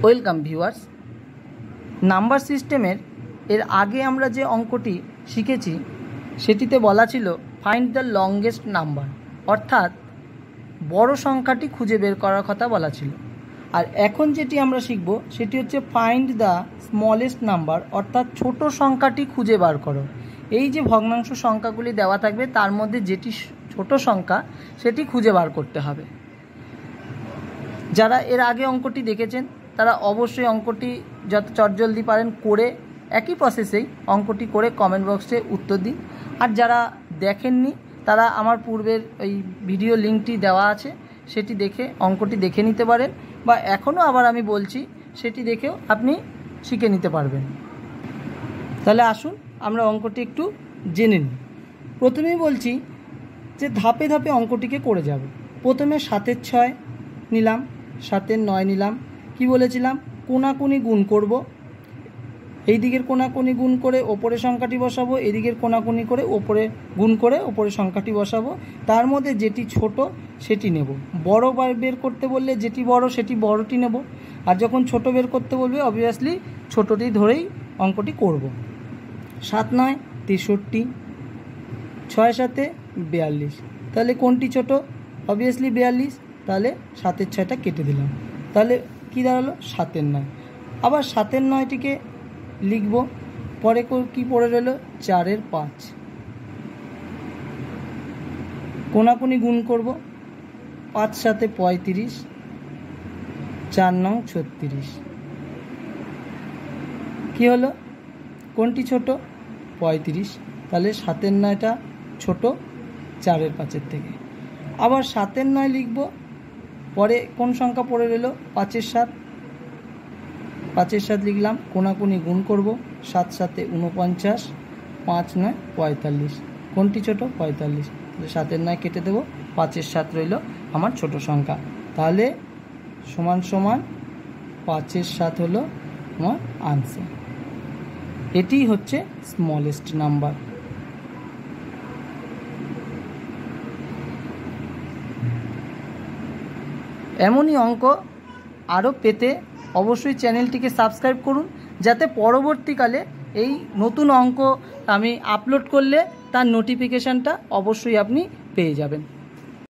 Welcome viewers. Number সিস্টেমের এর আগে আমরা যে অঙ্কটি শিখেছি সেটিতে বলা ছিল ফাইন্ড দ্য লংগেস্ট নাম্বার, অর্থাৎ বড় সংখ্যাটি খুঁজে বের করার কথা বলা ছিল। আর এখন যেটি আমরা শিখব সেটি হচ্ছে ফাইন্ড দ্য স্মলেস্ট নাম্বার, অর্থাৎ ছোট সংখ্যাটি খুঁজে বার করো। এই যে ভগ্নাংশ সংখ্যাগুলি দেওয়া থাকবে তার মধ্যে যেটি ছোট সংখ্যা সেটি খুঁজে বার করতে হবে। যারা এর আগে অঙ্কটি দেখেছেন তারা অবশ্যই অঙ্কটি যত চটজলদি পারেন করে একই প্রসেসেই অঙ্কটি করে কমেন্ট বক্সে উত্তর দিন। আর যারা দেখেননি তারা আমার পূর্বের ওই ভিডিও লিঙ্কটি দেওয়া আছে, সেটি দেখে অঙ্কটি দেখে নিতে পারেন, বা এখনও আবার আমি বলছি সেটি দেখেও আপনি শিখে নিতে পারবেন। তাহলে আসুন আমরা অঙ্কটি একটু জেনে নিই। প্রথমেই বলছি যে ধাপে ধাপে অঙ্কটিকে করে যাব। প্রথমে 7-এর 6 নিলাম, 7-এর 9 নিলাম। কি বলেছিলাম? কোনাকুনি গুণ করব, এই দিকের কোনাকুনি গুণ করে ওপরের সংখ্যাটি বসাবো, এই দিকের কোনাকুনি করে ওপরে গুণ করে ওপরের সংখ্যাটি বসাবো। তার মধ্যে যেটি ছোট সেটি নেব। বড় বের করতে বললে যেটি বড় সেটি বড়টি নেব, আর যখন ছোট বের করতে বলবে অবভিয়াসলি ছোটটি ধরেই অঙ্কটি করব। 7-9 63, 6-7 42। তাহলে কোনটি ছোট? অবভিয়াসলি 42। তাহলে 7-এর 6টা কেটে দিলাম, তাহলে কি দাঁড়ালো? 7-এর 9। আবার 7-এর 9টিকে লিখব, পরে কি পড়ে রইল? 4-এর 5। কোনাকুনি গুণ করব, 5-7 35, 4-9 36। কি হলো? কোনটি ছোট? 35। তাহলে 7-এর 9টা ছোট 4-এর 5-এর থেকে। আবার 7-এর 9 লিখব, পরে কোন সংখ্যা পড়ে রইল? 5-এর 7। 5-এর 7 লিখলাম, কোনাকুনি গুণ করব, 7-7 49, 5-9 45। কোনটি ছোট? 45। তাহলে 7-এর 9 কেটে দেবো, 5-এর 7 রইল আমার ছোট সংখ্যা। তাহলে সমান সমান 5-এর 7 হলো আমার আনসার। এটি হচ্ছে স্মলেস্ট নাম্বার। এমনই অঙ্ক আরও পেতে অবশ্যই চ্যানেলটিকে সাবস্ক্রাইব করুন, যাতে পরবর্তীকালে এই নতুন অঙ্ক আমি আপলোড করলে তার নোটিফিকেশানটা অবশ্যই আপনি পেয়ে যাবেন।